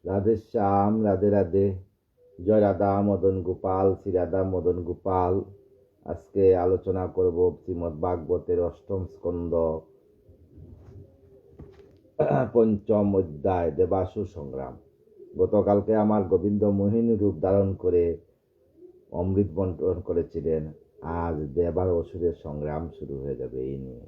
রাধে শ্যাম, রাধে রাধে। জয় রাধা মদন গোপাল, শ্রী রাধা মদন গোপাল। আজকে আলোচনা করব শ্রীমদ্ ভাগবতের অষ্টম স্কন্ধ, পঞ্চম অধ্যায় দেবাসুর সংগ্রাম। গতকালকে আমার গোবিন্দ মোহিনী রূপ ধারণ করে অমৃত বন্টন করেছিলেন। আজ দেবার অসুরের সংগ্রাম শুরু হয়ে যাবে এই নিয়ে।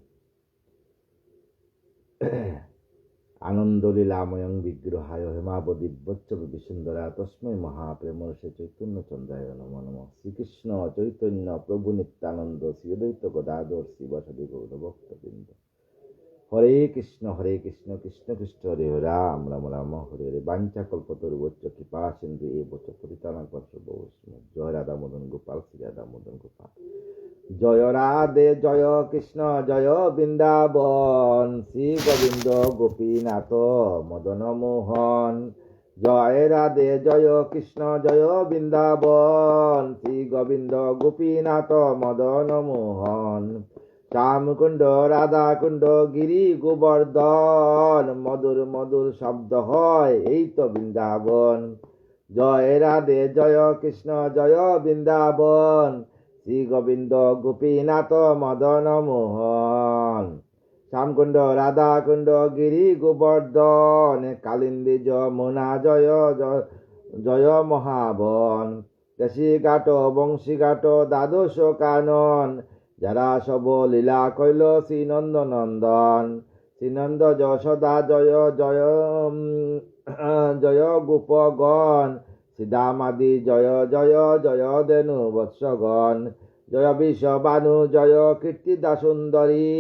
আনন্দলীলাময়ং বিগ্রহায় হেমাবদিব্যচ্চ বিসুন্দরা তস্মৈ মহাপ্রেমর্ষে চৈতন্য চন্দ্রায় নমো নমঃ। শ্রীকৃষ্ণ চৈতন্য প্রভু নিত্যানন্দ শ্রী অদ্বৈত গদাধর শিবসদি গৌরভক্তবৃন্দ। হরে কৃষ্ণ কৃষ্ণ কৃষ্ণ হরে হরে রাম রাম রাম হরে হরে। বাঞ্ছা কল্পতরুবচ্চ কৃপা সিন্ধু এবচ পতিতানাং বৈষ্ণব। জয় রাধা মদন গোপাল, শ্রী রাধা মদন গোপাল। জয় রাধে জয় কৃষ্ণ জয় বৃন্দাবন, শ্রী গোবিন্দ গোপীনাথ মদন মোহন। জয় রাধে জয় কৃষ্ণ জয় বৃন্দাবন, শ্রী গোবিন্দ গোপীনাথ মদন মোহন। শ্যামকুণ্ড রাধাকুণ্ড গিরি গোবর্ধন, মধুর মধুর শব্দ হয় এই তো বৃন্দাবন। জয় রাধে জয় কৃষ্ণ জয় বৃন্দাবন, শ্রী গোবিন্দ গোপীনাথ মদন মোহন। শ্যামকুণ্ড রাধাকুণ্ড গিরি গোবর্ধন, কালিন্দী যমুনা জয় জয় মহাবন। কেশী ঘাট বংশী ঘাট দ্বাদশ কানন, যারা সব লীলা কইল শ্রীনন্দ নন্দন। শ্রীনন্দ যশোদা জয় জয় জয় গোপগণ, শ্রীদামাদি জয় জয় জয় ধেনু বৎসগণ। জয় বিশ্ববানু জয় কীর্তিদা সুন্দরী,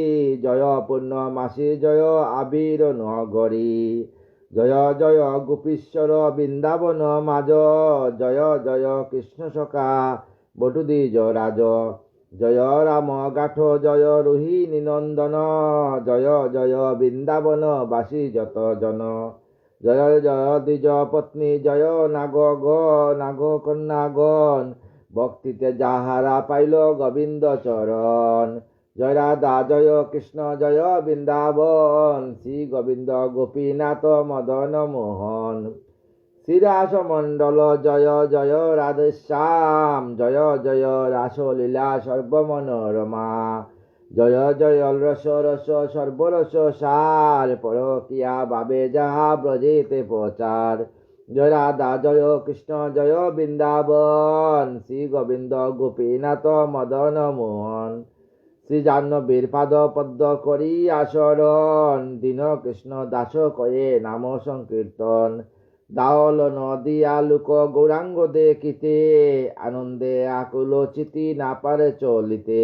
জয় পূর্ণমাসী জয় আবির নগরী। জয় জয় গোপীশ্বর বৃন্দাবন মাজ, জয় জয় কৃষ্ণ সখা বটুদ্বিজ রাজ। জয় রাম গাঠ জয় রোহিণী নন্দন, জয় জয় বৃন্দাবন বাসী যত জন। জয় জয় দ্বিজ পত্নী জয় নাগ কন্যাগণ, ভক্তিতে যাহারা পাইল গোবিন্দ চরণ। জয় রাধা জয় কৃষ্ণ জয় বৃন্দাবন, শ্রী গোবিন্দ গোপীনাথ মদন মোহন। শ্রীরাস মণ্ডল জয় জয় রাধে শ্যাম, জয় জয় রাসলীলা সর্বমনোরমা। জয় জয় রস রস সর্বরস সার, পরকিয়া ভাবে যাহা ব্রজেতে প্রচার। জয় রাধা জয় কৃষ্ণ জয় বৃন্দাবন, শ্রী গোবিন্দ গোপীনাথ মদন মোহন। শ্রী জাহ্নবীর পাদ পদ্ম করি আসরণ, দীন কৃষ্ণ দাস কয়ে নাম সংকীর্তন। দাওল নদিয়া লোক গৌরাঙ্গ দেখিতে, আনন্দে আকুল চিতি না পারে চলিতে।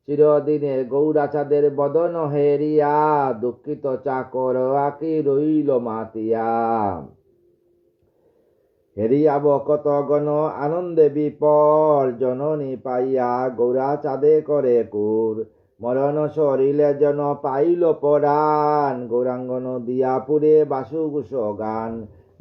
চিরদিনে গৌরাচাঁদের বদন হেরিয়া, দুঃখিত চাকর আকি রইল মাতিয়া। হেরিয়াব কত গণ আনন্দে বিপর, জননী পাইয়া গৌরাচাঁদে করে কুর। মরণ সরিলে যেন পাইল পরাণ, গৌরাঙ্গ নদিয়া পুরে বাসুগুস গান।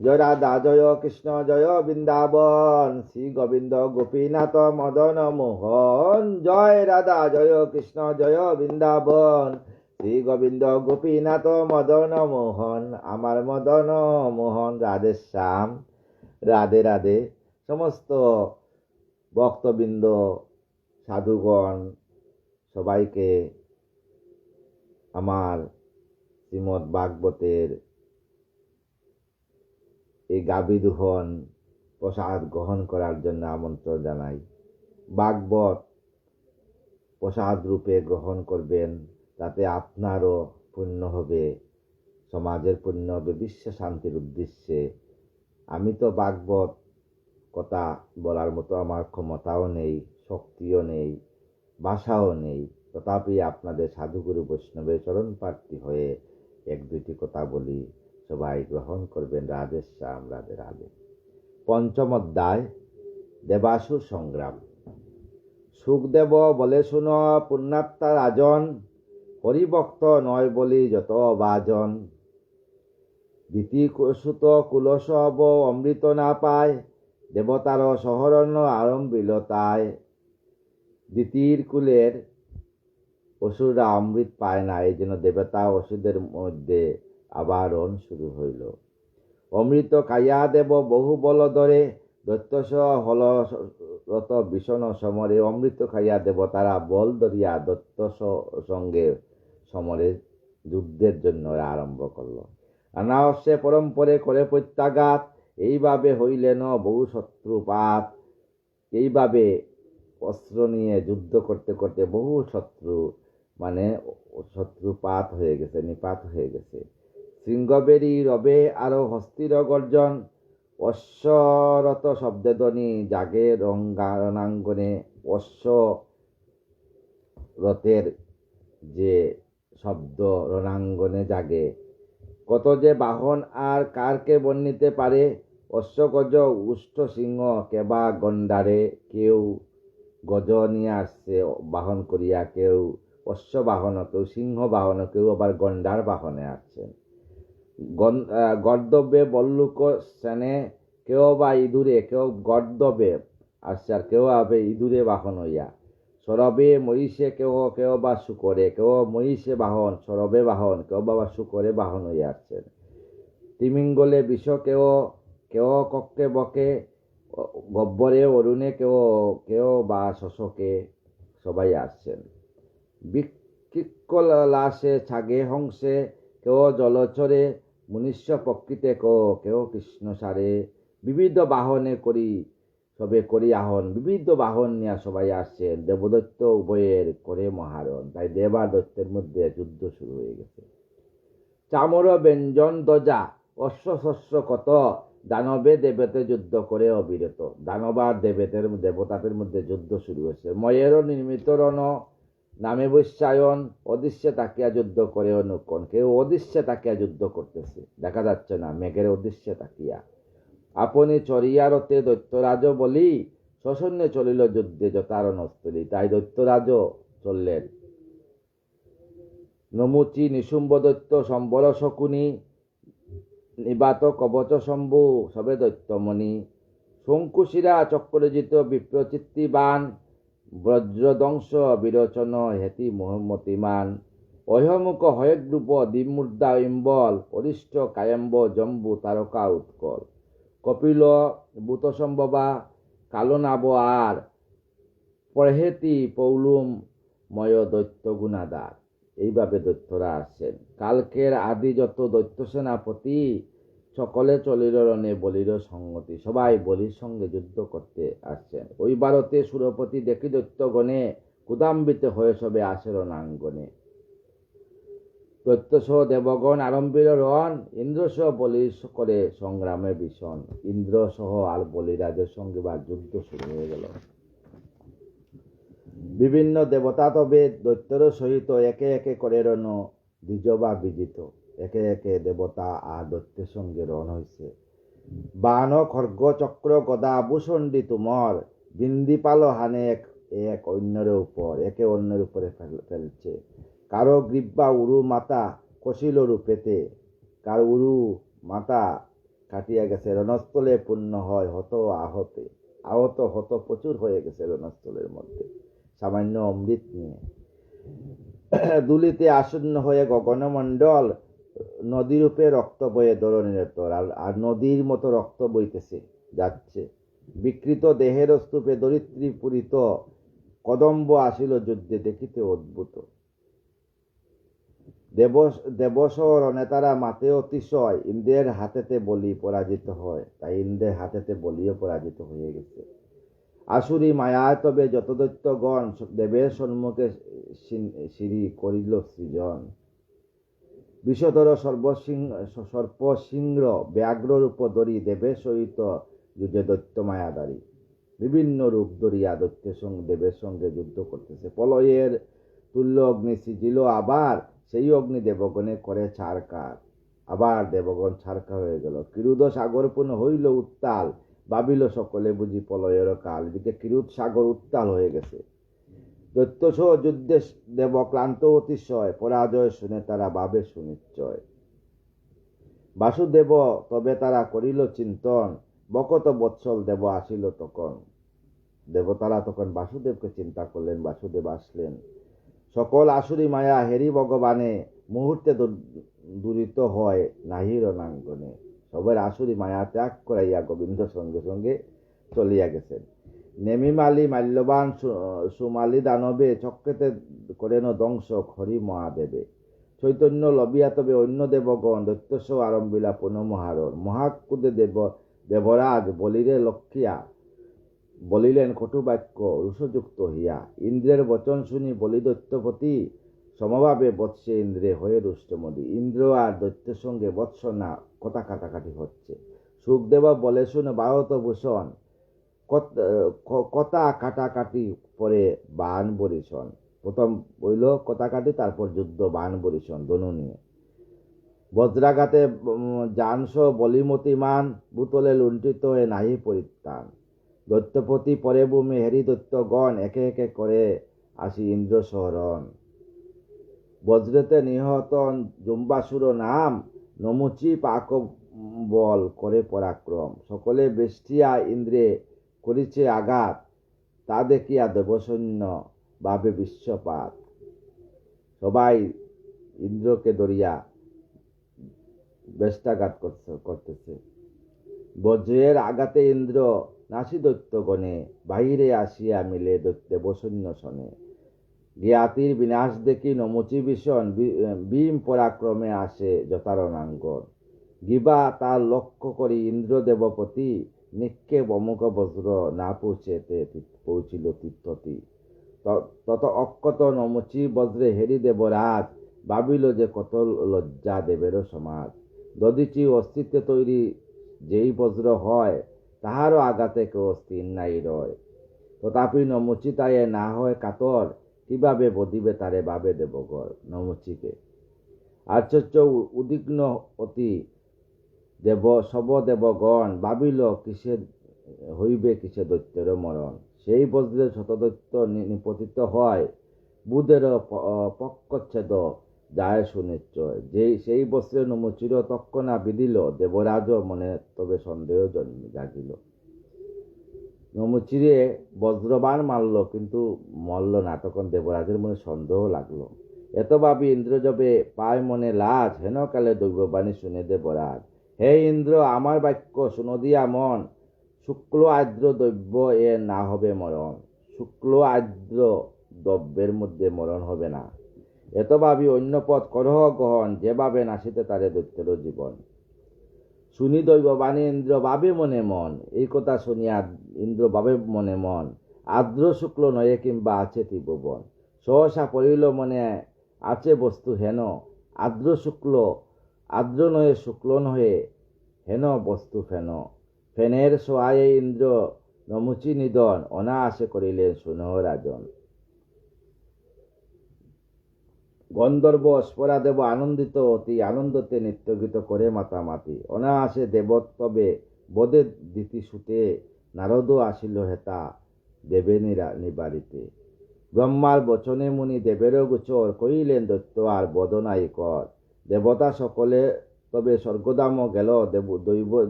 জয় রাধা জয় কৃষ্ণ জয় বৃন্দাবন, শ্রী গোবিন্দ গোপীনাথ মদন মোহন। জয় রাধা জয় কৃষ্ণ জয় বৃন্দাবন, শ্রী গোবিন্দ গোপীনাথ মদন মোহন। আমার মদন মোহন। রাধে শ্যাম, রাধে রাধে। সমস্ত ভক্তবৃন্দ সাধুগণ সবাইকে আমার শ্রীমদ্ ভাগবতের এই গাভীদোহন প্রসাদ গ্রহণ করার জন্য আমন্ত্রণ জানাই। ভাগবত প্রসাদ রূপে গ্রহণ করবেন, তাতে আপনারও পুণ্য হবে, সমাজের পুণ্য হবে, বিশ্ব শান্তির উদ্দেশ্যে। আমি তো ভাগবত কথা বলার মতো আমার ক্ষমতাও নেই, শক্তিও নেই, ভাষাও নেই, তথাপি আপনাদের সাধুগুরু বৈষ্ণবের চরণ প্রার্থী হয়ে এক দুইটি কথা বলি, সবাই গ্রহণ করবেন। রাধে শ্যাম, রাধে রাধে। পঞ্চম অধ্যায় দেবাসুর সংগ্রাম। সুখদেব বলে শুন পুণ্যাত্মা রাজন, হরিভক্ত নয় বলি যত বাজন। দ্বিতীয়সুত কুলসব অমৃত না পায়, দেবতার সহরণ্য আরম্ভিল তাই। দ্বিতীয় কুলের অসুররা অমৃত পায় না, এই জন্য দেবতা অসুরদের মধ্যে আবারণ শুরু হইল। অমৃত খাইয়া দেব বহু বল ধরে, দৈত্যসহ হল রত ভীষণ সমরে। অমৃত খাইয়া দেব তারা বল ধরিয়া দৈত্য সঙ্গে সমরে যুদ্ধের জন্য আরম্ভ করল। অনাবশ্যে পরম্পরে করে প্রত্যাঘাত, এইভাবে হইলেন বহু শত্রুপাত। এইভাবে অস্ত্র নিয়ে যুদ্ধ করতে করতে বহু শত্রু মানে শত্রুপাত হয়ে গেছে, নিপাত হয়ে গেছে। শৃঙ্গবেরী রবে আরো হস্তির গর্জন, অশ্বরত শব্দধ্বনি জাগে রণাঙ্গনে। অশ্ব রথের যে শব্দ রণাঙ্গনে জাগে। কত যে বাহন আর কারকে বর্ণিতে পারে, অশ্বগজ উষ্ঠ সিংহ কেবা গন্ডারে। কেউ গজ নিয়ে আসছে বাহন করিয়া, কেউ অশ্ব বাহন, কেউ সিংহ বাহন, কেউ আবার গন্ডার বাহনে আসছেন। গর্দবে বল্লুক সেনে, কেউ বা ইঁদুরে, কেউ গর্দবে আসছে আর কেউ আবে ইঁদুরে বাহন হইয়া। সরবে মহিষে কেউ, কেউ বা শুকরে, কেউ মহিষে বাহন, সরবে বাহন, কেউ বা শুকরে বাহন হইয়া আসছেন। তিমিঙ্গলে বিষ কেউ, কেউ কক্ষে বকে, গব্বরে অরুণে কেউ, কেউ বা শশকে সবাই আসছেন। বিক্ষিক্কল লাশে ছাগে হংসে, কেউ জলচরে, মনুষ্য প্রকৃতে কেউ কৃষ্ণ সারে। বিবিধ বাহনে করি সবে করি আহন, বিবিধ বাহন নিয়ে সবাই আসছেন। দেবদৈত্য উভয়ের করে মহারণ। তাই দেব আর দৈত্যের মধ্যে যুদ্ধ শুরু হয়ে গেছে। চামর ব্যঞ্জন দজা অশ্বশস্য কত, দানবে দেবতে যুদ্ধ করে অবিরত। দানবার দেবতাদের মধ্যে যুদ্ধ শুরু হয়েছে। ময়ের নির্মিত রণ নামে বৈশ্বায়ন, অদৃশ্যে তাকিয়া যুদ্ধ করে অনুক্ষণ। কেউ অদৃশ্যে তাকিয়া যুদ্ধ করতেছে, দেখা যাচ্ছে না, মেঘের অদৃশ্যে তাকিয়া। আপনি চরিয়ারতে দৈত্যরাজ বলি, সসৈন্যে চলিল যুদ্ধে যথারণস্থলী। তাই দৈত্যরাজ চললেন। নমুচি নিশুম্ব দৈত্য সম্বর শকুনি, নিবাত কবচ শম্ভু সবে দৈত্যমণি। শঙ্কুশিরা চক্রজিত বিপ্রচিত্তিবান, বজ্রদংশ বিরোচন হেতি মোহমতিমান। অহমুখ হয়গ্রূপ দিমূর্ধা ইম্বল, অরিষ্ট কায়ম্ব জম্বু তারকা উৎকল। কপিল ভূতসম্ভবা কালনাব আর, প্রহেতি পৌলুম ময় দৈত্য গুণাদার। এইভাবে দৈত্যরা আসছেন। কালকের আদি যত দৈত্য সেনাপতি, সকলে চলিল রণে বলির সংগতি। সবাই বলির সঙ্গে যুদ্ধ করতে আসছেন। ওই ভারতে সুরপতি দেখি দৈত্যগণে, কুদাম্বিত হয়ে সবে আসে রণাঙ্গনে। দৈত্যসহ দেবগণ আরম্ভিল রণ, ইন্দ্রসহ বলি করে সংগ্রামে ভীষণ। ইন্দ্রসহ আর বলিরাজের সঙ্গে বা যুদ্ধ শুরু হয়ে গেল। বিভিন্ন দেবতা তবে দৈত্যর সহিত একে একে করে রণ দ্বিজ বা বিজিত। একে একে দেবতা আর দৈত্যের সঙ্গে রণ হয়েছে। বান খর্গ চক্র গদা ভূষণ্ডি তুমর, বিন্দিপাল হানে এক অন্যের উপর, একে অন্যের উপরে ফেলছে। কারো গ্রীব্বা উরু মাতা কষিল রূপেতে, কারো উরু মাতা কাটিয়া গেছে। রণস্থলে পূর্ণ হয় হত আহতে, আহত হত প্রচুর হয়ে গেছে রণস্থলের মধ্যে সামান্য অমৃত নিয়ে। দুলিতে আসন্ন হয়ে গগনমণ্ডল, নদীরূপে রক্ত বয়ে ধরণীর তর। আর নদীর মতো রক্ত বইতেছে যাচ্ছে। বিকৃত দেহের স্তূপে দরিদ্রী পূরিত, কদম্ব আসিল যুদ্ধে দেখিতে অদ্ভুত। দেবসহ নেতারা মাতে অতিশয়, ইন্দ্রের হাতেতে বলি পরাজিত হয়। তাই ইন্দ্রের হাতেতে বলিও পরাজিত হয়ে গেছে। আসুরি মায়ায় তবে যত দৈত্যগণ, দেবের সম্মুখে সিঁড়ি করিল সৃজন। বিষধর সর্পসিংহ ব্যাঘ্ররূপ ধরি, দেবের সহিত যুদ্ধে দৈত্য মায়াদারী। বিভিন্ন রূপ ধরিয়া দৈত্যের সঙ্গে দেবের সঙ্গে যুদ্ধ করতেছে। প্রলয়ের তুল্য অগ্নি সিজিল আবার, সেই অগ্নি দেবগণে করে ছারকার। আবার দেবগণ ছারকা হয়ে গেল। কিরুদ সাগরপূর্ণ হইল উত্তাল, ভাবিল সকলে বুঝি প্রলয়ের কাল। এদিকে কিরুদ সাগর উত্তাল হয়ে গেছে। দৈত্যসহ যুদ্ধে দেব ক্লান্ত অতিশয়, পরাজয় শুনে তারা ভাবে সুনিশ্চয়। বাসুদেব তবে তারা করিল চিন্তন, বকত বৎসল দেব আসিল তখন। দেবতারা তখন বাসুদেবকে চিন্তা করলেন, বাসুদেব আসলেন। সকল আসুরি মায়া হেরি ভগবানে, মুহূর্তে দূরিত হয় নাহি রণাঙ্গনে। সবের আসুরি মায়া ত্যাগ করাইয়া গোবিন্দ সঙ্গে সঙ্গে চলিয়া গেছেন। নেমিমালি মাল্যবান সুমালি দানবে চক্রেতে করেন ধ্বংস হরি মহাদেবে। চৈতন্য লবিয়া তবে অন্য দেবগণ দৈত্যস আরম্ভিলা পুনঃমহারণ। মহাকুদে দেবরাজ বলিরে লক্ষিয়া বলিলেন কটুবাক্য রুষযুক্ত হইয়া। ইন্দ্রের বচন শুনি বলি দৈত্যপতি সমভাবে বৎসে ইন্দ্রে হয়ে রুষ্টমদি। ইন্দ্র আর দৈত্যের সঙ্গে বৎস না কথা কাটাকাটি হচ্ছে। সুখদেবা বলে শুনে ভারতভূষণ কথা কাটাকাটি পরে বান বরিশন। প্রথম বইল কথা কাটি, তারপর যুদ্ধ বান বরিশন ধনু নিয়ে। বজ্রাঘাতে জানস বলিমতিমান ভূতলে লুণ্ঠিত এ নাহি পরিত্রাণ। দৈত্যপতি পরে ভূমি হেরি দৈত্যগণ একে একে করে আসি ইন্দ্র শহরণ। বজ্রেতে নিহত জুম্বাসুর নাম নমুচি পাক বল করে পরাক্রম। সকলে বেষ্টিয়া ইন্দ্রে করিছে আঘাত, তা দেখিয়া দেবসৈন্য ভাবে বিশ্বপাত। সবাই ইন্দ্রকে ধরিয়া বেষ্টাঘাত করতেছে। বজ্রের আঘাতে ইন্দ্র নাসি দৈত্যগণে, বাহিরে আসিয়া মিলে দেবসৈন্য শনে। জ্ঞাতির বিনাশ দেখি নমুচি ভীষণ, ভীম পরাক্রমে আসে যথারণাঙ্গন। গিবা তার লক্ষ্য করি ইন্দ্র দেবপতি, নিক্ষেপ অমুক বজ্র না পৌঁছিল তীর্থতি। তত অক্ষত নমুচি বজ্রে হেরি দেবরাজ, ভাবিল যে কত লজ্জা দেবেরও সমাজ। দদিচি অস্তিত্বে তৈরি যেই বজ্র হয়, তাহারও আঘাতে কেউ স্থির নাই রয়। তথাপি নমুচি তায়ে না হয় কাতর, কিভাবে বদিবে তারে ভাবে দেবগর নমুচিকে। আশ্চর্য উদ্বিগ্ন অতি সব দেবগণ, ভাবিল কিসে হইবে কিসে দৈত্যের মরণ। সেই বজ্রে শতদৈত্য নিপতিত হয়, বুধের পক্ষচ্ছেদ যায় সুনিশ্চয়। সেই বস্ত্রে নমুচির তৎক্ষণা বিধিল, দেবরাজ মনে তবে সন্দেহ জাগিল। নমুচিরে বজ্রবান মারল, কিন্তু মরল না। তখন দেবরাজের মনে সন্দেহ লাগলো। এত ভাবি ইন্দ্র যবে পায় মনে লাজ, হেন কালে দৈববাণী শুনে দেবরাজ। হে ইন্দ্র, আমার বাক্য শুনো দিয়া মন, শুক্ল আর্দ্র দ্রব্য এ না হবে মরণ। শুক্ল আর্দ্র দ্রব্যের মধ্যে মরণ হবে না। এত ভাবি অন্য পথ করহ গ্রহণ, যেভাবে নাসিতে তারে দৈত্যের জীবন। শুনি দৈববাণী ইন্দ্র ভাবে মনে মন, এই কথা শুনিয়া ইন্দ্র ভাবে মনে মন, আর্দ্র শুক্ল নয়ে কিংবা আছে ত্রিভুবন। সহসা পড়িল মনে আছে বস্তু হেন, আর্দ্র নয়ে শুক্ল নহে, হেন বস্তু ফেন। ফেনের সোয়ায়ে ইন্দ্র নমুচি নিধন, অনায়াসে করিলেন সুনহ রাজন। গন্ধর্ব অস্পরা দেব আনন্দিত অতি, আনন্দতে নৃত্যগীত করে মাতামাতি। অনায়াসে দেবত্ববে বোধে দিতি সুতে, নারদ আসিল হেতা দেবে নিবারিতে। ব্রহ্মার বচনে মুনি দেবেরও গোচর, কইলেন দৈত্য আর বদনাই কর। দেবতা সকলে তবে স্বর্গধাম গেল,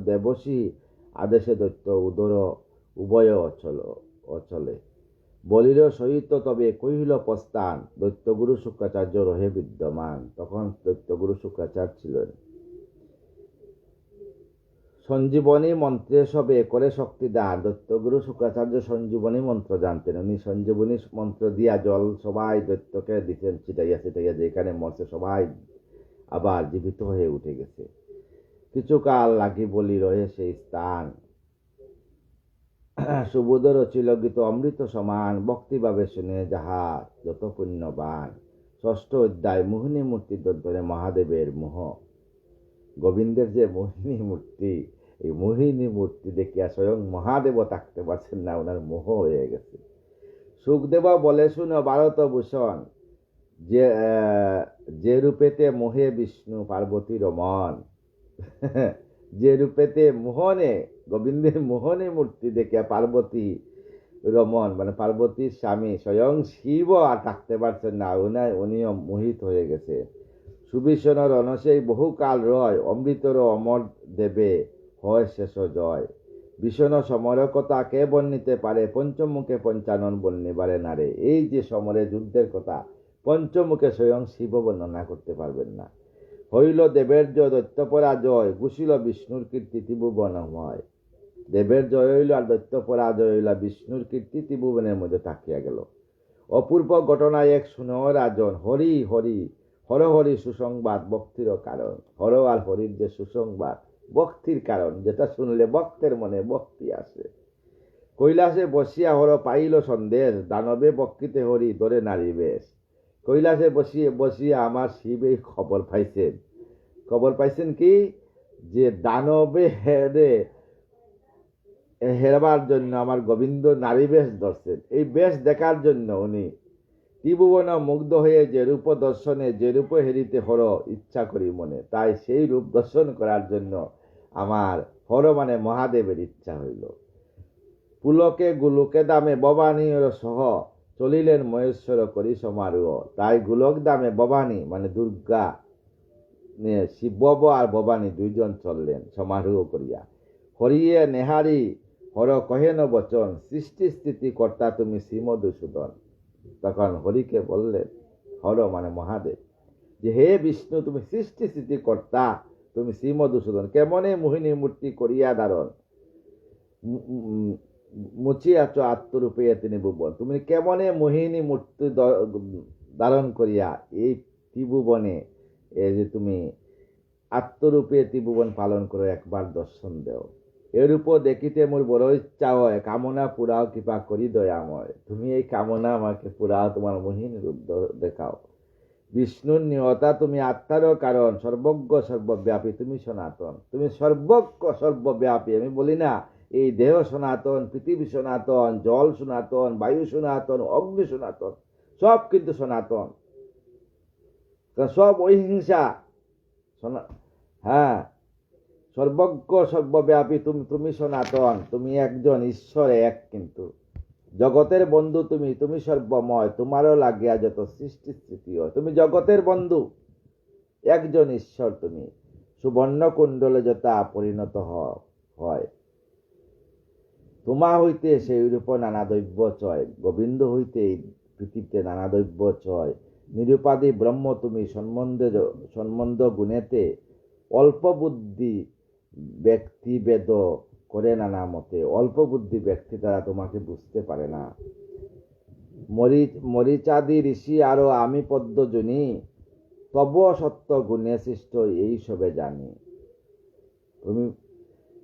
দেবশী আদেশে দৈত্য উদর উভয় অচলে। বলির সহিত তবে কহিল প্রস্থান, দৈত্যগুরু শুক্রাচার্য রহে বিদ্যমান। তখন দৈত্যগুরু শুক্রাচার্য ছিলেন। সঞ্জীবনী মন্ত্রে সবে করে শক্তি দান। দৈত্যগুরু শুক্রাচার্য সঞ্জীবনী মন্ত্র জানতেন। উনি সঞ্জীবনী মন্ত্র দিয়া জল সবাই দৈত্যকে দিতেন, ছিটাইয়া ছিটাইয়া, যেখানে মরছে সবাই আবার জীবিত হয়ে উঠে গেছে। কিছুকাল লাগি বলি রহে সেই স্থান, সুবোধ রচিল গীত অমৃত সমান, ভক্তিভাবে শুনে যাহা যত পুণ্যবান। ষষ্ঠ অধ্যায় মোহিনী মূর্তি দন্তরে মহাদেবের মোহ। গোবিন্দের যে মোহিনী মূর্তি, এই মোহিনী মূর্তি দেখিয়া স্বয়ং মহাদেব থাকতে পারছেন না, ওনার মোহ হয়ে গেছে। সুখদেবা বলে শুনো ভারতভূষণ, যে রূপেতে মোহে বিষ্ণু পার্বতী রমন। যে রূপেতে মোহনে, গোবিন্দের মোহনে মূর্তি দেখিয়া পার্বতী রমন মানে পার্বতীর স্বামী স্বয়ং শিব আর থাকতে পারছেন না, উনিও মোহিত হয়ে গেছে। সুভীষণ রণসেই বহুকাল রয়, অমৃতর অমর দেবে হয় শেষ জয়। ভীষণ সমরের কথা কে বর্ণিতে পারে, পঞ্চমুখে পঞ্চানন বর্ণিবারে নারে। এই যে সমরে যুদ্ধের কথা, পঞ্চমুখে স্বয়ং শিব বর্ণনা করতে পারবেন না। হইল দেবের জয়, দৈত্য পরাজয়, ঘুষিল বিষ্ণুর কীর্তি ত্রিভুবনময়। দেবের জয় হইল আর দৈত্য পরাজয় হইল, বিষ্ণুর কীর্তি ত্রিভুবনের মধ্যে থাকিয়া গেল। অপূর্ব ঘটনা এক শুনো রাজন, হরি হরি হর হরি সুসংবাদ ভক্তির কারণ। হর আর হরির যে সুসংবাদ, ভক্তির কারণ, যেটা শুনলে ভক্তের মনে ভক্তি আসে। কৈলাসে বসিয়া হর পাইল সন্দেশ, দানবে বক্ষিতে হরি ধরে নারী বেশ। কৈলাসে বসিয়া আমার শিব এই খবর পাইছেন। খবর পাইছেন কি, যে দানবে হেরবার জন্য আমার গোবিন্দ নারী বেশ ধরছেন। এই বেশ দেখার জন্য উনি ত্রিভুবন মুগ্ধ হয়ে যে রূপ দর্শনে, যে রূপ হেরিতে হর ইচ্ছা করি মনে, তাই সেই রূপ দর্শন করার জন্য আমার হর মানে মহাদেবের ইচ্ছা হইল। পুলকে গুলকে দামে ভবানী সহ চলিলেন মহেশ্বর করি সমারোহ। তাই গোলক দামে ভবানী মানে দুর্গা, শিব আর ভবানী দুইজন চললেন সমারোহ করিয়া। হরিয়ে নেহারি হর কহেন বচন, সৃষ্টি স্থিতি কর্তা তুমি শ্রীমধুসূদন। তখন হরিকে বললেন, হর মানে মহাদেব, যে হে বিষ্ণু, তুমি সৃষ্টি স্থিতি কর্তা, তুমি শ্রীমধুসূদন, কেমনে মোহিনী মূর্তি করিয়া ধারণ, মুচিয়াছ আত্মরূপে তিনি ভুবন। তুমি কেমনে মোহিনী মূর্তি ধারণ করিয়া এই ত্রিভুবনে যে তুমি আত্মরূপে ত্রিভুবন পালন করো, একবার দর্শন দেও। এরূপ দেখিতে মোর বড় ইচ্ছা হয়, কামনা পুরাও কৃপা করি দয়াময়। তুমি এই কামনা আমাকে পুরাও, তোমার মোহিনী রূপ দেখাও। বিষ্ণুর নিহতা তুমি আত্মারও কারণ, সর্বজ্ঞ সর্বব্যাপী তুমি সনাতন। তুমি সর্বজ্ঞ সর্বব্যাপী। আমি বলি না এই দেহ সনাতন, পৃথিবী সনাতন, জল সনাতন, বায়ু সনাতন, অগ্নি সনাতন, সব কিন্তু সনাতন, সব অহিংসা। হ্যাঁ, সর্বজ্ঞ সর্বব্যাপী তুমি সনাতন, তুমি একজন ঈশ্বর এক, কিন্তু জগতের বন্ধু তুমি, তুমি সর্বময়, তোমারও লাগিয়া যত সৃষ্টি স্থিতি হয়। তুমি জগতের বন্ধু, একজন ঈশ্বর তুমি। সুবর্ণ কুণ্ডলে যথা পরিণত হয়, তোমা হইতে সেই রূপ নানা দ্রব্য চয়। গোবিন্দ হইতে এই পৃথিবীতে নানা দ্রব্য চয়। নিরুপাধি ব্রহ্ম তুমি, সম্বন্ধ গুণেতে অল্প বুদ্ধি ব্যক্তি বেদ করে নানা মতে। অল্প বুদ্ধি ব্যক্তি তারা তোমাকে বুঝতে পারে না। মরিচাদি ঋষি আরো আমি পদ্মজনী, তব সত্য গুণে সৃষ্ট এই সবে জানি। তুমি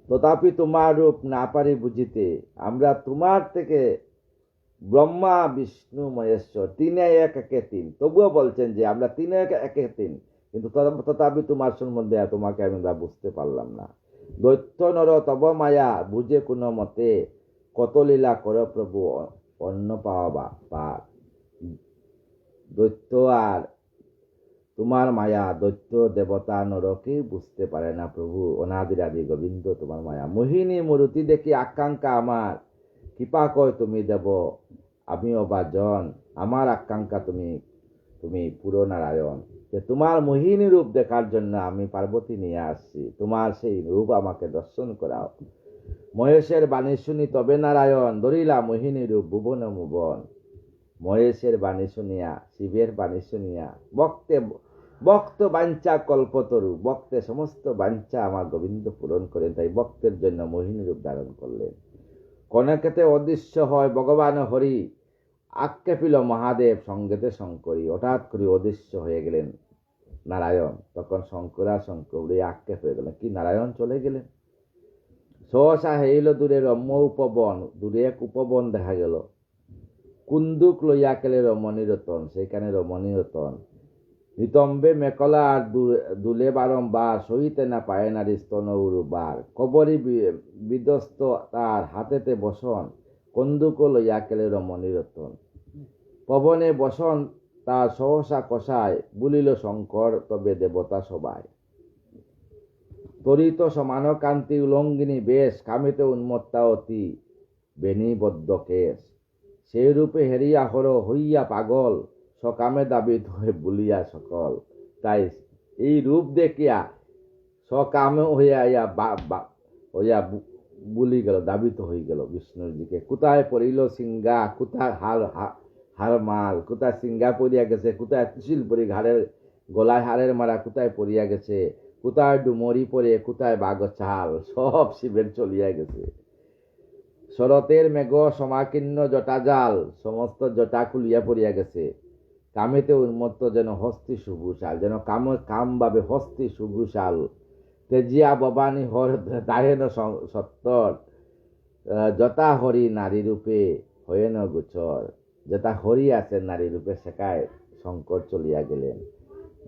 তথাপি তোমার রূপ না পারি বুঝিতে, আমরা তোমার থেকে ব্রহ্মা বিষ্ণু মহেশ্বর তিনে এক একে তিন, তবুও বলছেন যে আমরা তিনে এক একে তিন, কিন্তু তথাপি তোমার সম্বন্ধে তোমাকে আমরা বুঝতে পারলাম না। দৈত্য নর তব মায়া বুঝে কোনো মতে, কত লীলা কর প্রভু অন্ন পাওয়া পার। দৈত্য আর তোমার মায়া, দৈত্য দেবতা নরকেই বুঝতে পারে না প্রভু, অনাদির আদি গোবিন্দ তোমার মায়া। মোহিনী মূর্তি দেখি আকাঙ্ক্ষা আমার, কৃপা কয় তুমি দেব আমি অবাজন। আমার আকাঙ্ক্ষা তুমি পুরো নারায়ণ, যে তোমার মোহিনী রূপ দেখার জন্য আমি পার্বতী নিয়ে আসছি, তোমার সেই রূপ আমাকে দর্শন করাও। মহেশের বাণী শুনি তবে নারায়ণ, ধরিলা মোহিনী রূপ ভুবন মুবন। মহেশের বাণী শুনিয়া, শিবের বাণী শুনিয়া, ভক্ত বাঞ্ছা কল্পতরু, ভক্তের সমস্ত বাঞ্ছা আমার গোবিন্দ পূরণ করেন, তাই ভক্তের জন্য মোহিনী রূপ ধারণ করলেন। কনকেতে অদৃশ্য হয় ভগবান হরি, আক্ষেপিল মহাদেব সঙ্গেতে শঙ্করী। হঠাৎ করে অদৃশ্য হয়ে গেলেন নারায়ণ, তখন শঙ্করী আক্ষেপ হয়ে গেলেন, কি নারায়ণ চলে গেলেন। সহসা হেইল দূরে রম্য উপবন, দূরে এক উপবন দেখা গেল। কুন্দুক লইয়া গেলে রমণী রতন, সেখানে রমণী রতন। নিতম্বে মেকলা আর দুলে বারম্বার, সহিতে না পায় নারী স্তন উরুবার। কবরী বিধ্বস্ত তার হাতেতে বসন, কন্দুক লইয়া গেলে রমণী রতন। পবনে বসন তার সহসা কষায়, বলিল শঙ্কর তবে দেবতা সবাই। তরিত সমান কান্তি উলঙ্গিনী বেশ, কামিতে উন্মত্তা অতি বেণীবদ্ধ কেশ। সেই রূপে হেরিয়া হর হইয়া পাগল, সকামে দাবিত হয়ে বলিয়া সকল। তাই এই রূপ দেখিয়া সকামে হইয়া বুলি গেল, দাবিত হয়ে গেল বিষ্ণুর দিকে। কোথায় পড়িল সিংহা, কোথায় হার মাল, কোথায় সিংহা পড়িয়া গেছে, কোথায় ত্রিশূল পরি ঘাড়ের গলায় হারের মারা কোথায় পড়িয়া গেছে, কোথায় ডুমরি পরে, কোথায় বাঘ চাল, সব শিবের চলিয়া গেছে। শরতের মেঘ সমাকীর্ণ জটা জাল, সমস্ত জটা খুলিয়া পড়িয়া গেছে। কামেতে উন্মত্ত যেন হস্তি সুভূষাল, যেন কাম ভাবে হস্তি সুভূষাল। তেজিয়া ভবানী হর দাহেন সত্তর, যথা হরি নারী রূপে হয়েন গোচর। যথা হরি আছেন নারী রূপে, শেখায় শঙ্কর চলিয়া গেলেন।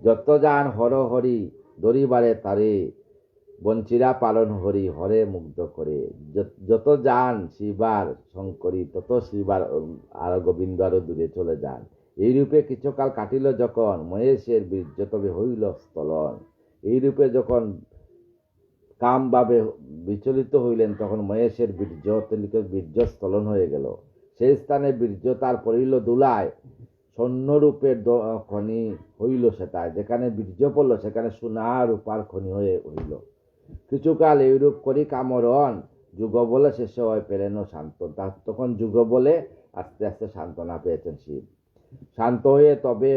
যত যান হর হরি দরিবারে তারে, বঞ্চিরা পালন হরি হরে মুগ্ধ করে। যত যান শিবার শঙ্করী, তত শিবার আর গোবিন্দ আরো দূরে চলে যান। এইরূপে কিছুকাল কাটিল যখন, মহেশের বীর্য তবে হইল স্থলন। এইরূপে যখন কাম ভাবে বিচলিত হইলেন, তখন মহেশের বীর্য স্থলন হয়ে গেল। সেই স্থানে বীর্য তার পড়িল দুলায়, স্বর্ণরূপের খনি হইল সেটায়। যেখানে বীর্য পড়ল সেখানে সোনা রূপার খনি হয়ে হইল। কিছুকাল এইরূপ করি কামরণ, যুগ বলে শেষে হয় পেলেন শান্ত। তখন যুগ বলে আস্তে আস্তে সান্ত্বনা পেয়েছেন শিব। শান্ত হয়ে তবে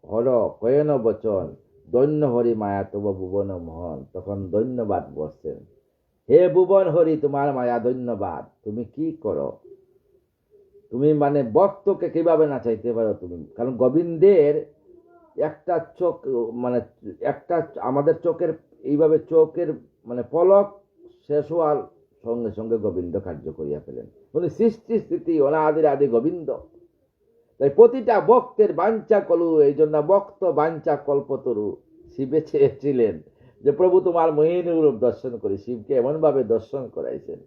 হর কয়েন বচন, দৈন্য হরি মায়া তব ভুবন মোহন। তখন ধন্যবাদ বসছেন, হে ভুবন হরি তোমার মায়া ধন্যবাদ। তুমি কি করো, তুমি মানে ভক্তকে কিভাবে না চাইতে পারো তুমি। কারণ গোবিন্দের একটা চোখ, মানে একটা আমাদের চোখের এইভাবে চোখের মানে পলক শেষ হওয়ার সঙ্গে সঙ্গে গোবিন্দ কার্য করিয়া ফেলেন। উনি সৃষ্টি স্থিতি অনাদির আদি গোবিন্দ। তাই প্রতিটা ভক্তের বাঞ্ছা কলু, এই জন্য ভক্ত বাঞ্ছা কল্পতরু। শিবে চেয়েছিলেন যে প্রভু তোমার মোহিনী রূপ দর্শন করি। শিবকে এমন ভাবে দর্শন করাইছেন,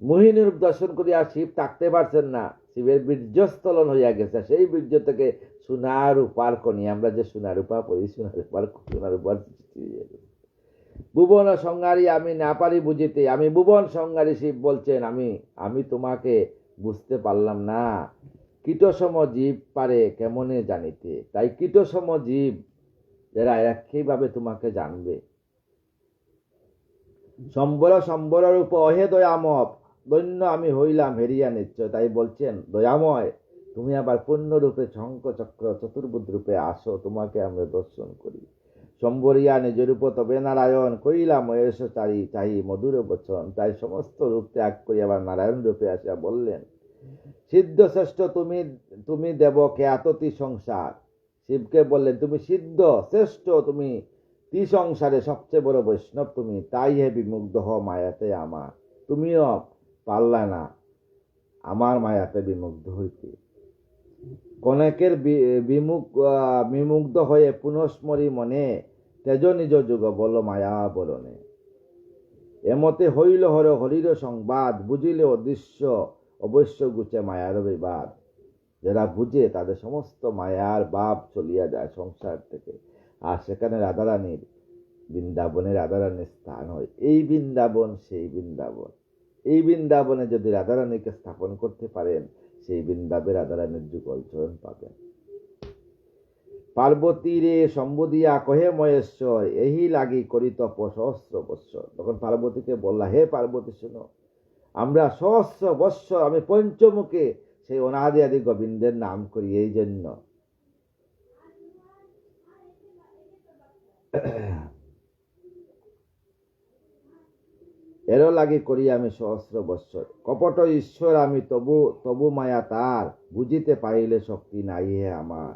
মোহিনী রূপ দর্শন করিয়া শিব থাকতে পারছেন না। শিবের বীর্যস্থলন হইয়া গেছে। সেই বীর্য থেকে সোনার রূপার খনি, আমরা যে সোনার রূপা পড়ি, সোনার রূপার সৃষ্টি হইয়া গেছে। ভুবন সংহারী আমি না পারি বুঝিতে, আমি ভুবন সংহারী শিব বলছেন, আমি তোমাকে বুঝতে পারলাম না। কীটসম জীব পারে কেমনে জানিতে। তাই কীটসম জীব যারা একইভাবে তোমাকে জানবে। সম্বর রূপ অহে দয়াময়, দৈন্য আমি হইলাম হেরিয়া নিশ্চয়। তাই বলছেন দয়াময়, তুমি আবার পূর্ণরূপে শঙ্খ চক্র চতুর্ভুজ রূপে আসো, তোমাকে আমরা দর্শন করি। সম্বরিয়া নিজ রূপ তবে নারায়ণ, কইলাম মহেশ চারি চাই মধুর বচন। তাই সমস্ত রূপ ত্যাগ করি আবার নারায়ণ রূপে আসিয়া বললেন, সিদ্ধ শ্রেষ্ঠ তুমি দেব কে আততি সংসার। শিবকে বললেন তুমি সিদ্ধ শ্রেষ্ঠ, তুমি সংসারে সবচেয়ে বড় বৈষ্ণব তুমি। তাই হে বিমুগ্ধ হ মায়াতে আমার, তুমিও পারলা না আমার মায়াতে বিমুগ্ধ হইতে। কনেকের বিমুগ্ধ হয়ে পুনঃস্মরি মনে, তেজ নিজ যুগ বল মায়া বলনে। এমতে হইল হর হরির সংবাদ, বুঝিলে অদৃশ্য অবশ্য গুছে মায়ার বিবাদ। যারা বুঝে তাদের সমস্ত মায়ার বাপ চলিয়া যায় সংসার থেকে। আর সেখানে রাধারানীর বৃন্দাবনে রাধারানীর স্থান হয়। এই বৃন্দাবন সেই বৃন্দাবন। এই বৃন্দাবনে যদি রাধারানীকে স্থাপন করতে পারেন, সেই বৃন্দাবে রাধারানীর যুগল চরণ পাবেন। পার্বতী রে সম্বোধিয়া কহে মহেশ্বর, এই লাগি করি তপ সহস্র বৎসর। তখন পার্বতীকে বললা, হে পার্বতী শোনো, আমরা সহস্র বৎসর আমি পঞ্চমুখে সেই অনাদি আদি গোবিন্দের নাম করি। এই জন্য এরও লাগে করি আমি সহস্র বৎসর। কপট ঈশ্বর আমি তবু মায়া তার, বুঝিতে পাইলে শক্তি নাই হে আমার।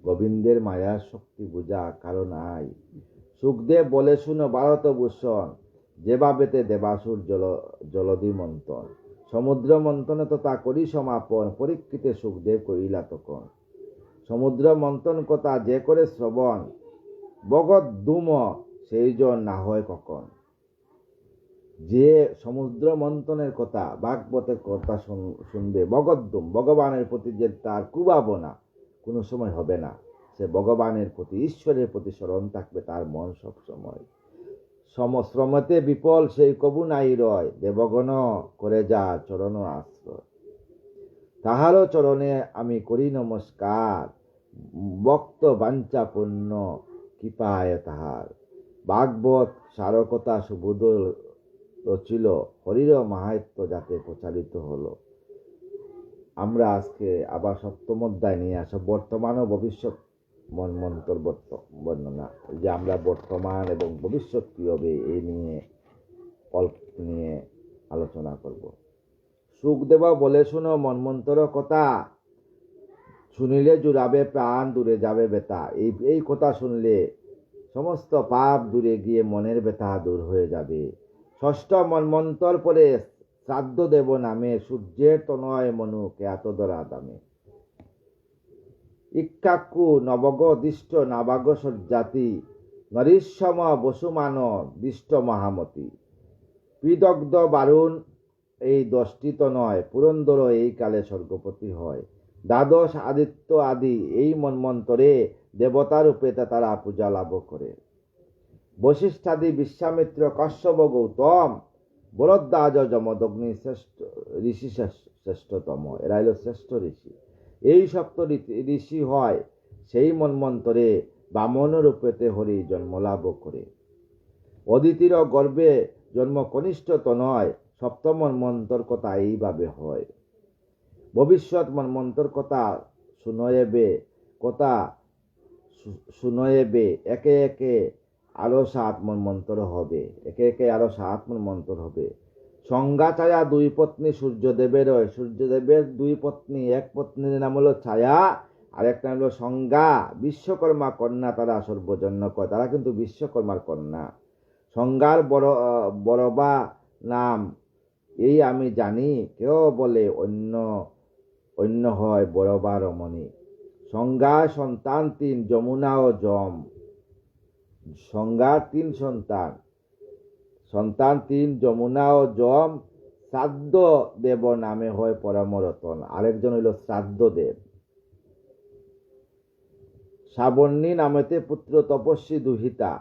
গোবিন্দের মায়ার শক্তি বুঝা কারো নাই। সুখদেব বলে শুনো ভারতভূষণ, যেভাবেতে দেবাসুর জলদি মন্থন। সমুদ্র মন্থনে তো তা করি সমাপন, পরীক্ষিতে সুখদেব করিলা তখন। সমুদ্র মন্থন কথা যে করে শ্রবণ, বগৎ দুম সেই জন না হয় কখন। যে সমুদ্র মন্থনের কথা, ভাগবতের কথা শুনবে, বগদ্দুম ভগবানের প্রতি যে তার কুভাবনা কোনো সময় হবে না। সে ভগবানের প্রতি ঈশ্বরের প্রতি স্মরণ থাকবে তার মন সব সময়। সমশ্রমতে বিপল সেই কবু নাই রয়, দেবগণ করে যা চরণ আশ্রয়। তাহারও চরণে আমি করি নমস্কার, ভক্ত বাঞ্ছা পূর্ণ কৃপায় তাহার। ভাগবত সারকথা সুবোধ রচিল, হরির মাহাত্ম্য যাতে প্রচারিত হলো। আমরা আজকে আবার সপ্তম অধ্যায় নিয়ে আসব, বর্তমান ও ভবিষ্যৎ মন্বন্তর বর্ণনা, যে আমরা বর্তমান এবং ভবিষ্যৎ কী হবে এই নিয়ে অল্প নিয়ে আলোচনা করব। সুখদেব বলে শোনো মন্বন্তর কথা, শুনিলে জুড়াবে প্রাণ, দূরে যাবে ব্যথা। এই কথা শুনলে সমস্ত পাপ দূরে গিয়ে মনের ব্যথা দূর হয়ে যাবে। ষষ্ঠ মন্বন্তর পরে শ্রাদ্ধ দেব নামে, সূর্যের তনয় মনু খ্যাত ধরা দামে। ইক্কাক্কু নবগ দিষ্ট নাবাগ সজ্জাতি, নরিসম বসুমান দিষ্ট মহামতি। পিদগ্ধ বারুণ এই 10টি তনয়, পুরন্দর এই কালে স্বর্গপতি হয়। দ্বাদশ আদিত্য আদি এই মন্বন্তরে দেবতা রূপে তারা পূজা লাভ করে। বশিষ্ঠাদি বিশ্বামিত্র কশ্যপ গৌতম বরদ্বাজ যমদগ্নি শ্রেষ্ঠ ঋষি শ্রেষ্ঠতম, এরা হল শ্রেষ্ঠ ঋষি। এই সপ্ত ঋষি হয় সেই মন্বন্তরে বামন রূপেতে হরি জন্মলাভ করে। অদিতির গর্ভে জন্ম কনিষ্ঠ তনয়, সপ্তম মন্বন্তর কথা এইভাবে হয়। ভবিষ্যৎ মন্বন্তর কথা শুনয়েবে একে একে আরো 7 মন্বন্তর হবে, একে একে আরো 7 মন্বন্তর হবে। সংজ্ঞা ছায়া 2 পত্নী সূর্যদেবের, সূর্যদেবের 2 পত্নী, এক পত্নীর নাম হলো ছায়া আর একটা নাম হলো সংজ্ঞা। বিশ্বকর্মা কন্যা তারা সর্বজন্যকর, তারা কিন্তু বিশ্বকর্মার কন্যা। সংজ্ঞার বড়বা নাম এই আমি জানি, কেউ বলে অন্য হয় বড়বা রমণী। সংজ্ঞার সন্তান 3, যমুনা ও যম। সংজ্ঞার 3 সন্তান 3, যমুনা ও যম। শ্রাদ্ধ দেব নামে হয় পরমরতন, আরেকজন হইল শ্রাদ্ধ দেব। শ্রাবণী নামেতে পুত্র তপস্বী দুহিতা,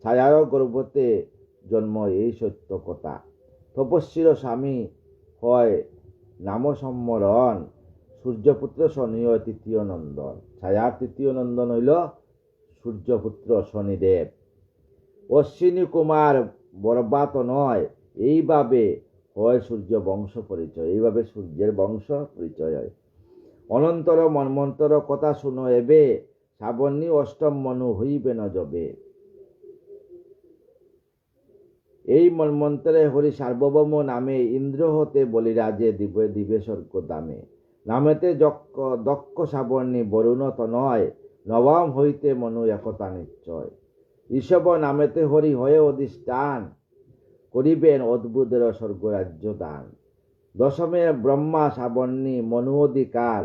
ছায়ার গর্ভতে জন্ম এই সত্য কথা। তপস্বীর স্বামী হয় নাম সম্মরণ, সূর্যপুত্র শনি হয় 3য় নন্দন। ছায়ার 3য় নন্দন হইল সূর্যপুত্র শনিদেব। অশ্বিনী কুমার বরবাত নয়, এইভাবে হয় সূর্য বংশ পরিচয়, এইভাবে সূর্যের বংশ পরিচয় হয়। অনন্তর মন্বন্তর কথা শুনো এবে, শ্রাবণী অষ্টম মনু হইবে ন যবে। এই মন্বন্তরে হরি সার্বভৌম নামে, ইন্দ্র হতে বলিরাজে দিবে স্বর্গ দামে। নামেতে দক্ষ শ্রাবণী বরুণ তনয়, নবম হইতে মনু একতা নিশ্চয়। ঋষভ নামেতে হরি হয়ে অধিষ্ঠান, করিবেন অদ্ভুতের স্বর্গরাজ্য দান। দশমে ব্রহ্মা শ্রাবণী মনু অধিকার,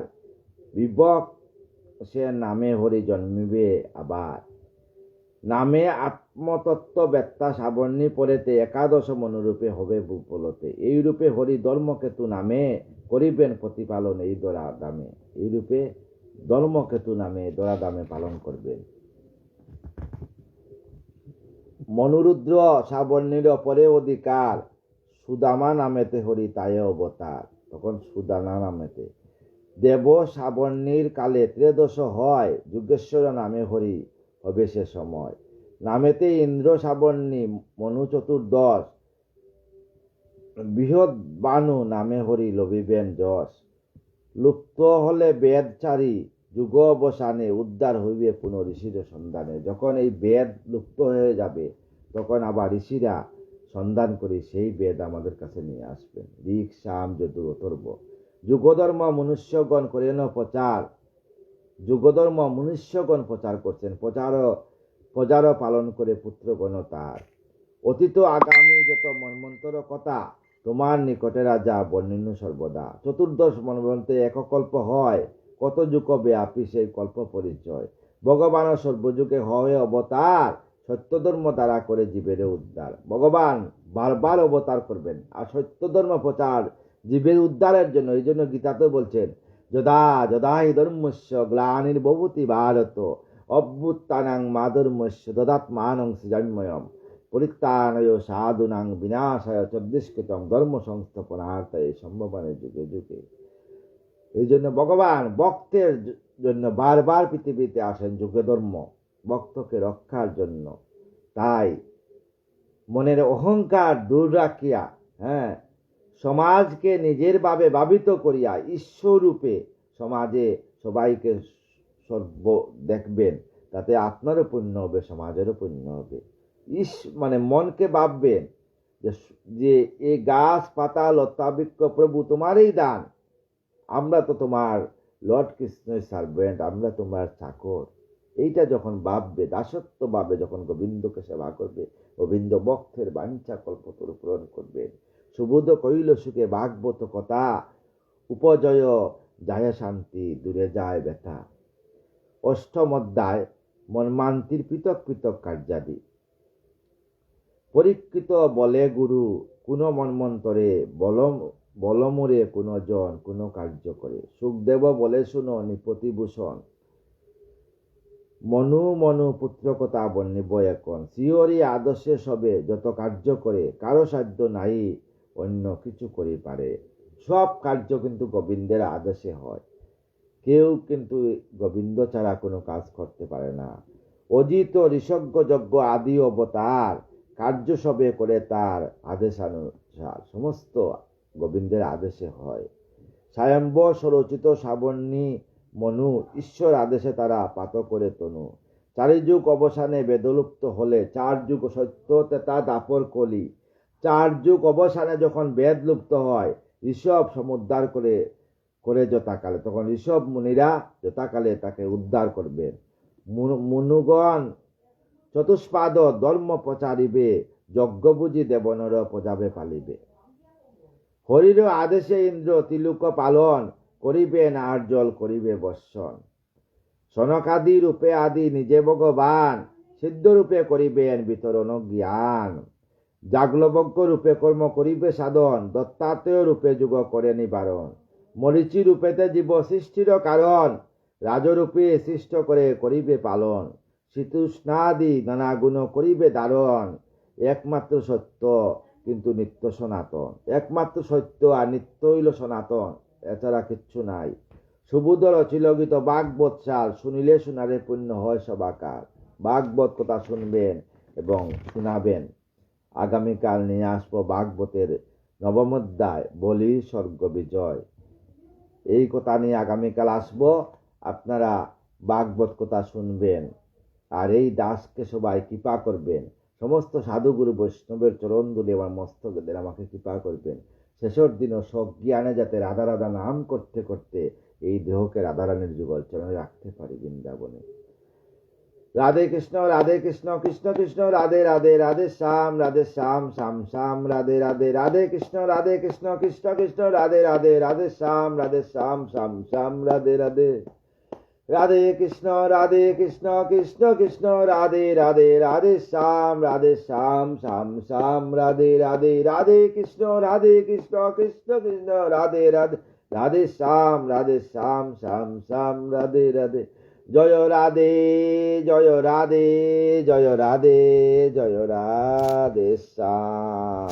বিবক সে নামে হরি জন্মিবে আবার। নামে আত্মতত্ত্ব বেত্তা শ্রাবণী পরেতে, একাদশ মনুরূপে হবে ভূপলতে। এই রূপে হরি ধর্মকেতু নামে, করিবেন প্রতিপালন এই দরা দামে। এই রূপে ধর্মকেতু নামে দরা দামে পালন করবেন। মনুরুদ্র শ্রাবণীর অপরে অধিকার, সুদামা নামেতে হরি তাই অবতার। তখন সুদামা নামেতে দেব শ্রাবণীর কালে ত্রেদশ হয়, যুগেশ্বর নামে হরি হবে সে সময়। নামেতে ইন্দ্র শ্রাবণী মনু চতুর্দশ, বৃহৎ বানু নামে হরি লভিবেন যশ। লুপ্ত হলে বেদ চারি যুগ অবসানে, উদ্ধার হইবে পুনঃ ঋষির সন্ধানে। যখন এই বেদ লুপ্ত হয়ে যাবে তখন আবার ঋষিরা সন্ধান করে সেই বেদ আমাদের কাছে নিয়ে আসবেন। ঋক সাম যজুর অথর্ব। যুগধর্ম মনুষ্যগণ করেন প্রচার, যুগধর্ম মনুষ্যগণ প্রচার করছেন, প্রচার পালন করে পুত্রগণ তার। অতীত আগামী যত মন্বন্তর কথা, তোমার নিকটে রাজা বর্ণিন্য সর্বদা। চতুর্দশ মন্বন্তে এক কল্প হয়, কত যুগ ব্যাপী সেই কল্প পরিচয়। ভগবান সর্বযুগে হয় অবতার, সত্যধর্ম দ্বারা করে জীবের উদ্ধার। ভগবান বারবার অবতার করবেন আর সত্যধর্ম প্রচার জীবের উদ্ধারের জন্য। এই জন্য গীতাতে বলছেন, যদা যদা হি ধর্মস্য গ্লানির্ভবতি ভারত, অভ্যুত্থানাং মাধর্মস্য দদাত্মানং সৃজন্ময়ম, পরিত্রাণায় সাধুনাং বিনাশায় চব্বিষ্কৃতং ধর্ম সংস্থাপনার্থায় সম্ভবানের যুগে যুগে। এই জন্য ভগবান ভক্তের জন্য বারবার পৃথিবীতে আসেন, যুগে ধর্ম ভক্তকে রক্ষার জন্য। তাই মনের অহংকার দূর রাখিয়া, সমাজকে নিজের ভাবে ভাবিত করিয়া ঈশ্বররূপে সমাজে সবাইকে দেখবেন, তাতে আপনারও পুণ্য হবে, সমাজেরও পুণ্য হবে। মানে মনকে ভাববেন যে এই গাছ পাতা লতা বৃক্ষ প্রভু তোমারই দান, আমরা তো তোমার লর্ড কৃষ্ণের সার্ভেন্ট, আমরা তোমার চাকর। এইটা যখন ভাববে, দাসত্ব ভাবে যখন গোবিন্দকে সেবা করবে, গোবিন্দ ভক্তের বাঞ্ছা কল্পতর পূরণ করবেন। সুবোধ কইল সুখে ভাগবত কথা, উপজয় যায় শান্তি, দূরে যায় ব্যথা। অষ্টম অধ্যায় মনমান্তির পৃথক পৃথক কার্যাদি। পরীক্ষিত বলে গুরু কোন মন্মন্তরে, বলমরে কোন জন কোন কার্য করে। সুখদেব বলে শুনো নিপতিভূষণ, মনু মনু পুত্র কথা বর্ণিব এখন। শিওরি আদর্শে সবে যত কার্য করে, কারো সাধ্য নাই অন্য কিছু করি পারে। সব কার্য কিন্তু গোবিন্দের আদেশে হয়, কেউ কিন্তু গোবিন্দ ছাড়া কোনো কাজ করতে পারে না। অজিত ঋষজ্ঞ যজ্ঞ আদি অবতার, কার্য সবে করে তার আদেশানুসার, সমস্ত গোবিন্দের আদেশে হয়। স্বয়ম্ভ স্বরচিত সাবর্ণী মনু, ঈশ্বর আদেশে তারা পাত করে তনু। চারিযুগ অবসানে বেদলুপ্ত হলে, চার যুগ সত্য তেতা দাপর কলি। চার যুগ অবসানে যখন বেদ লুপ্ত হয়, ঋষভ সমুদ্ধার করে যথাকালে, তখন ঋষভ মুনিরা যথাকালে তাকে উদ্ধার করবেন। মুনুগণ চতুষ্পাদ ধর্ম প্রচারিবে, যজ্ঞ বুঝি দেবনর প্রজাবে পালিবে। হরির আদেশে ইন্দ্র তিলুক পালন, করিবেন আর জল করিবে বর্ষণ। সনকাদি রূপে আদি নিজে ভগবান, সিদ্ধ রূপে করিবেন বিতরণ জ্ঞান। জাগলবজ্ঞ রূপে কর্ম করিবে সাধন, দত্তাত্রেয় রূপে যুগ করে নিবারণ। মরিচি রূপেতে জীব সৃষ্টির কারণ, রাজরূপে সৃষ্ট করে করিবে পালন। শীতুষ্ণাদি নানা গুণ করিবে ধারণ, একমাত্র সত্য কিন্তু নিত্য সনাতন। একমাত্র সত্য আর নিত্য হইল সনাতন, এছাড়া কিচ্ছু নাই। সুবোধ রচিল গীত ভাগবত সাল, শুনিলে শোনারে পুণ্য হয় সবাকার। ভাগবত কথা শুনবেন এবং শোনাবেন। আগামীকাল নিয়ে আসবো ভাগবতের নবম অধ্যায়, বলি স্বর্গ বিজয়। এই কথা নিয়ে আগামীকাল আসবো, আপনারা ভাগবত কথা শুনবেন। আর এই দাসকে সবাই কৃপা করবেন। সমস্ত সাধুগুরু বৈষ্ণবের চরণ দুলে আমার মস্তকেদের আমাকে কৃপা করবেন। শেষের দিনও সজ্ঞানে যাতে রাধা রাধা নাম করতে করতে এই দেহকে রাধারানীর যুগল চরণে রাখতে পারি বৃন্দাবনে। রাধে কৃষ্ণ কৃষ্ণ কৃষ্ণ রাধে রাধে, রাধে শ্যাম শ্যাম শ্যাম রাধে রাধে। রাধে কৃষ্ণ কৃষ্ণ কৃষ্ণ রাধে রাধে, রাধে শ্যাম শ্যাম শ্যাম রাধে রাধে। রাধে কৃষ্ণ কৃষ্ণ কৃষ্ণ রাধে রাধে, রাধে শ্যাম শ্যাম শ্যাম রাধে রাধে। রাধে কৃষ্ণ কৃষ্ণ কৃষ্ণ রাধে রাধে, রাধে শ্যাম শ্যাম শ্যাম রাধে রাধে। জয় রাধে জয় রাধে জয় রাধে জয় রাধে শ্যাম।